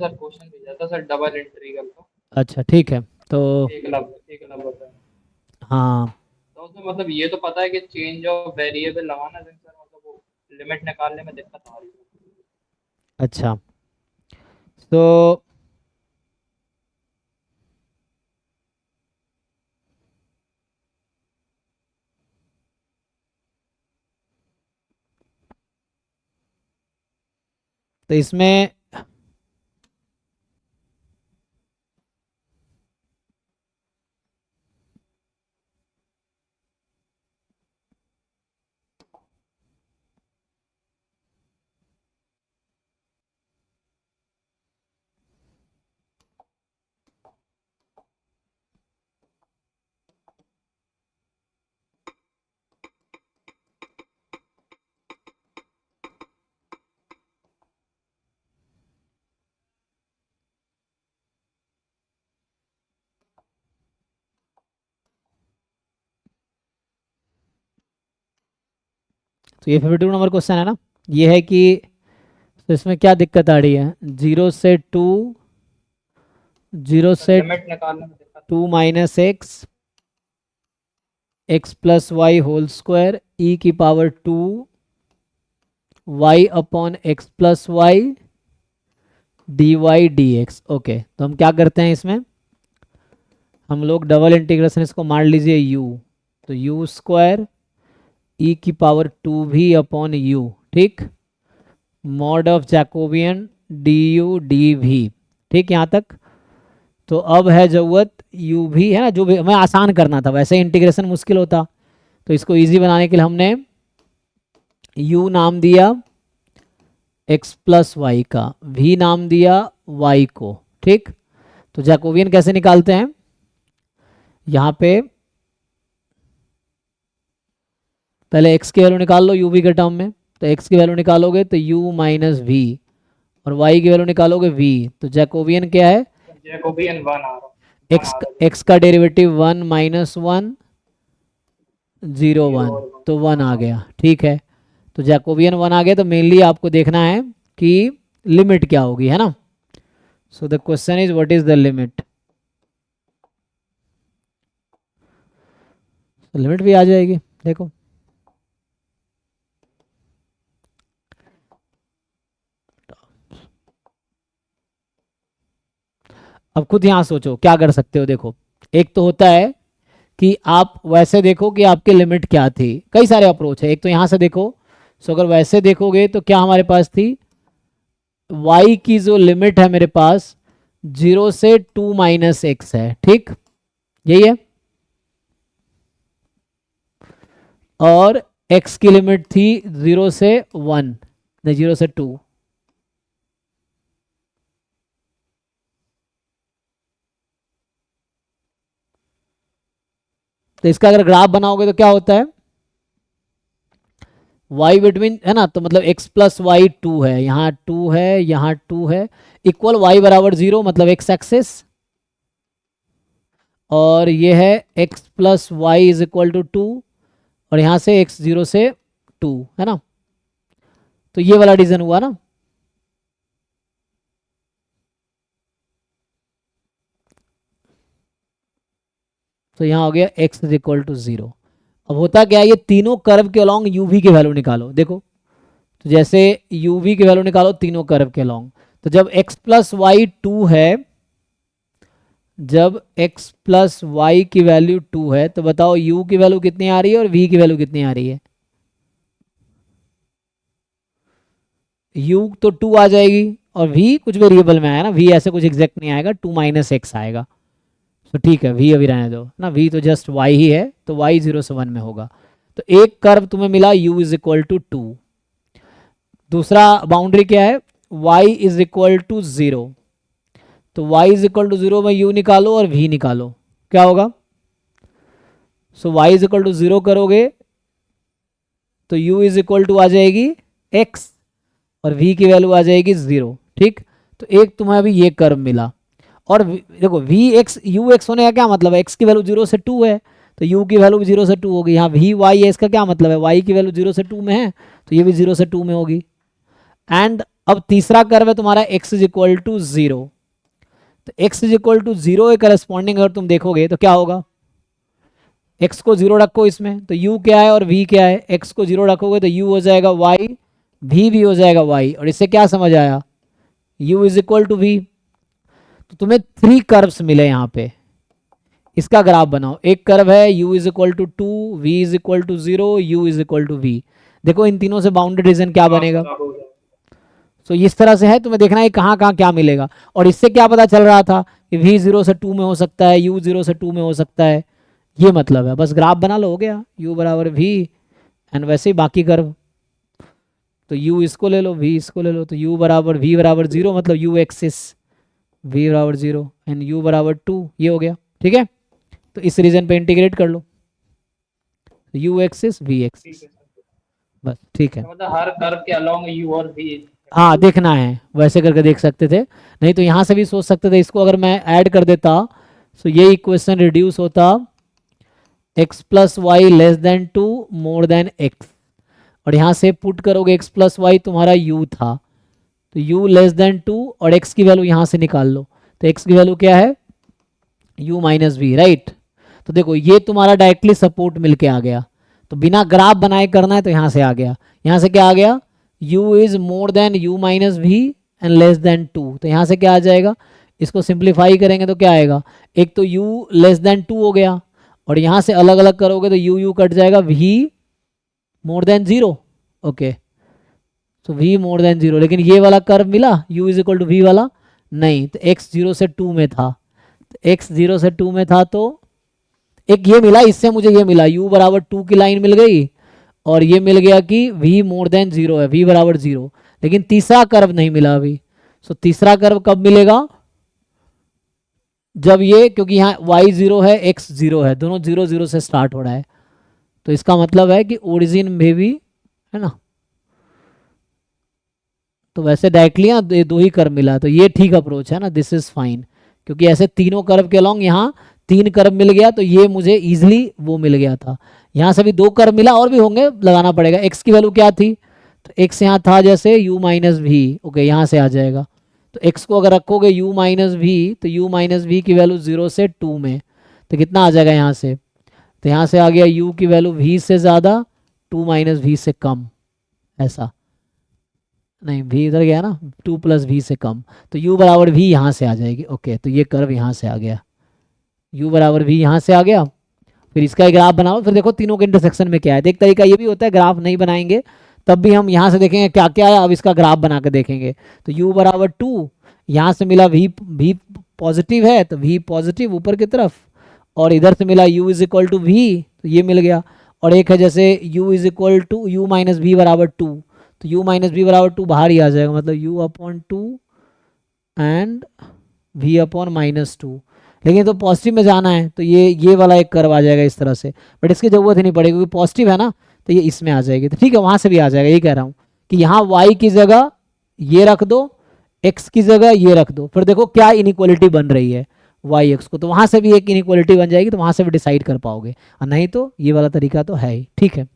Sir question भेजा था sir double integral का। अच्छा ठीक है, तो एक लव होता है। हाँ तो उसमें मतलब ये तो पता है कि चेंज ऑफ वेरिएबल लगाना है सर, मतलब वो लिमिट निकालने में दिक्कत आ रही है। अच्छा, तो इसमें तो ये 52 नंबर क्वेश्चन है ना, ये है कि तो इसमें क्या दिक्कत आ रही है, जीरो से टू, जीरो सर से लिमिट निकालने में दिक्कत आ टू रही minus X, X plus Y whole square ई की power two, Y upon X plus Y D Y D X. Okay, तो हम क्या करते हैं इसमें, हम लोग डबल इंटीग्रेशन इसको मान लीजिए यू, तो यू स्क्वायर ई की power two v upon u, ठीक, mod of Jacobian d u d v, ठीक यहाँ तक। तो अब है जरूरत यू भी है ना, जो भी हमें आसान करना था, वैसे इंटीग्रेशन मुश्किल होता, तो इसको इजी बनाने के लिए हमने यू नाम दिया एक्स प्लस वाई का, भी नाम दिया वाई को, ठीक। तो जैकोबियन कैसे निकालते हैं, यहाँ पे पहले x की वैल्यू निकाल लो u v के टर्म में, तो x की वैल्यू निकालोगे तो u माइनस वी, और y की वैल्यू निकालोगे v, तो जैकोबियन क्या है, है। जैकोबियन वन आ रहा, वन x आ रहा x का derivative one minus one, zero zero one, और वन। तो वन आ हाँ गया, ठीक है। तो जैकोबियन वन आ गया, तो मेनली आपको देखना है कि लिमिट क्या होगी, है ना। So the question is what is the limit, limit भी आ जाएगी, देखो। अब खुद यहां सोचो क्या कर सकते हो, देखो, एक तो होता है कि आप वैसे देखो कि आपकी लिमिट क्या थी, कई सारे अप्रोच है, एक तो यहां से देखो। सो अगर वैसे देखोगे तो क्या हमारे पास थी, y की जो लिमिट है मेरे पास जीरो से टू माइनस एक्स है, ठीक, यही है। और x की लिमिट थी जीरो से वन, नहीं जीरो से टू। तो इसका अगर ग्राफ बनाओगे तो क्या होता है, y बिटवीन है ना, तो मतलब x प्लस वाई टू है, यहाँ टू है, यहाँ टू है, इक्वल y बराबर जीरो, मतलब x एक्सेस, और ये है x plus y is equal to two, और यहाँ से x जीरो से टू, है ना। तो ये वाला डिवीजन हुआ ना, तो यहाँ हो गया x is equal to zero. अब होता क्या है, ये तीनों कर्व के अलॉन्ग uv की वैल्यू निकालो, देखो, तो जैसे uv की वैल्यू निकालो तीनों कर्व के अलॉन्ग, तो जब x प्लस वाई टू है, जब x प्लस वाई की वैल्यू टू है, तो बताओ u की वैल्यू कितनी आ रही है और v की वैल्यू कितनी आ रही है, u तो टू आ जाएगी, और v कुछ वेरिएबल में आया ना, v ऐसे कुछ एग्जैक्ट नहीं आएगा, टू माइनस एक्स आएगा। तो ठीक है, v अभी रहने दो ना, v तो जस्ट y ही है, तो y जीरो से वन में होगा। तो एक कर्व तुम्हें मिला u is equal to two, दूसरा बाउंड्री क्या है, y is equal to zero, तो y is equal to zero में u निकालो और v निकालो, क्या होगा। So y is equal to zero करोगे तो u इज इक्वल टू आ जाएगी x, और v की वैल्यू आ जाएगी जीरो, ठीक। तो एक तुम्हें अभी ये कर्व मिला, और देखो वी एक्स यू एक्स होने का क्या मतलब है, एक्स की वैल्यू जीरो से टू है, तो यू की वैल्यू भी जीरो से टू होगी, यहाँ वी वाई है, इसका क्या मतलब है, वाई की वैल्यू जीरो से टू में है, तो ये भी जीरो से टू में होगी। एंड अब तीसरा कर्व है तुम्हारा x इज इक्वल टू 0, तो x इज इक्वल टू 0 के करस्पॉन्डिंग अगर तुम देखोगे तो क्या होगा, x को 0 रखो इसमें तो u क्या है और v क्या है, x को 0 रखोगे तो u हो जाएगा y, v भी हो जाएगा y, और इससे क्या समझ आया, u is equal to v। तो तुम्हें 3 कर्व्स मिले यहाँ पे, इसका ग्राफ बनाओ। एक कर्व है u is equal to 2, v is equal to 0, u is equal to v। देखो इन तीनों से बाउंडेड रीजन क्या बनेगा, तो इस तरह से है, तुम्हें देखना है कहाँ कहाँ क्या मिलेगा। और इससे क्या पता चल रहा था कि v 0 से 2 में हो सकता है, u 0 से 2 में हो सकता है, ये मतलब है। बस ग्राफ बना लो, हो गया, u बराबर v, एंड वैसे ही बाकी कर्व, तो u इसको ले लो, v इसको ले लो, तो u बराबर v बराबर 0 मतलब u एक्सिस, v बराबर 0 एंड u बराबर 2, ये हो गया। ठीक है, तो इस रीजन पे इंटीग्रेट कर लो, u एक्सिस v एक्सिस, बस ठीक है। मतलब हर कर्व के अलोंग u और v। हाँ देखना है, वैसे करके देख सकते थे, नहीं तो यहाँ से भी सोच सकते थे, इसको अगर मैं ऐड कर देता तो ये इक्वेशन रिड्यूस होता x plus y less than 2 more than x, और यहाँ से पुट करोगे x प्लस वाई तुम्हारा u था, तो u लेस देन 2 और x की वैल्यू यहाँ से निकाल लो, तो x की वैल्यू क्या है, u माइनस वी, राइट। तो देखो ये तुम्हारा डायरेक्टली सपोर्ट मिलके आ गया, तो बिना ग्राफ बनाए करना है तो यहाँ से आ गया, यहाँ से क्या आ गया, u is more than u minus v and less than 2, तो यहाँ से क्या आ जाएगा, इसको सिंप्लीफाई करेंगे तो क्या आएगा, एक तो u लेस देन 2 हो गया, और यहाँ से अलग अलग करोगे तो u कट जाएगा, v मोर देन 0, ओके, तो v मोर देन 0, लेकिन ये वाला कर्व मिला u is equal to v वाला नहीं, तो x 0 से 2 में था, तो x 0 से 2 में था, तो एक ये मिला, इससे मुझे ये मिला u बराबर 2 की लाइन मिल गई, और ये मिल गया कि v मोर देन 0 है, v बराबर 0, लेकिन तीसरा कर्व नहीं मिला अभी। सो तीसरा कर्व कब मिलेगा, जब ये, क्योंकि यहाँ y 0 है x 0 है, दोनों 0 0 से स्टार्ट हो रहा है, तो इसका मतलब है कि ओरिजिन में भी है ना, तो वैसे डायरेक्टली यहाँ दो ही कर्व मिला, तो ये ठीक अप्रोच है ना, दिस इज फाइन, क्योंकि ऐसे तीनों कर्व के अलॉन्ग यहाँ 3 कर्व मिल गया, तो ये मुझे इजीली वो मिल गया था। यहाँ से भी 2 कर्व मिला, और भी होंगे, लगाना पड़ेगा। x की वैल्यू क्या थी, तो x यहाँ था जैसे u माइनस वी, ओके, यहाँ से आ जाएगा, तो x को अगर रखोगे u माइनस वी, तो u माइनस वी की वैल्यू 0 से 2 में, तो कितना आ जाएगा यहाँ से, तो यहाँ से आ गया u की वैल्यू v से ज़्यादा, 2 माइनस वी से कम, ऐसा नहीं, v इधर गया ना, 2 प्लस वी से कम, तो u बराबर v यहाँ से आ जाएगी, ओके, तो ये कर्व यहाँ से आ गया, u बराबर v यहाँ से आ गया। फिर इसका एक ग्राफ बनाओ, फिर देखो तीनों के इंटरसेक्शन में क्या है। तो एक तरीका ये भी होता है, ग्राफ नहीं बनाएंगे तब भी हम यहाँ से देखेंगे क्या क्या है, अब इसका ग्राफ बना के देखेंगे। तो u बराबर 2, यहाँ से मिला v पॉजिटिव है, तो v पॉजिटिव ऊपर की तरफ, और इधर से मिला u is equal to v, तो ये मिल गया। और एक है जैसे u is equal to u minus v बराबर 2, तो u माइनस वी बराबर 2 बाहर ही आ जाएगा, मतलब u upon 2 and v upon minus 2, लेकिन तो पॉजिटिव में जाना है, तो ये वाला एक कर्व आ जाएगा इस तरह से, बट इसकी ज़रूरत ही नहीं पड़ेगी क्योंकि पॉजिटिव है ना, तो ये इसमें आ जाएगी, तो ठीक है, वहाँ से भी आ जाएगा। यही कह रहा हूँ कि यहाँ y की जगह ये रख दो, x की जगह ये रख दो, फिर देखो क्या इनइक्वालिटी बन रही है y x को, तो वहाँ से भी एक इनइक्वालिटी बन जाएगी, तो वहाँ से भी डिसाइड कर पाओगे, और नहीं तो ये वाला तरीका तो है ही। ठीक है।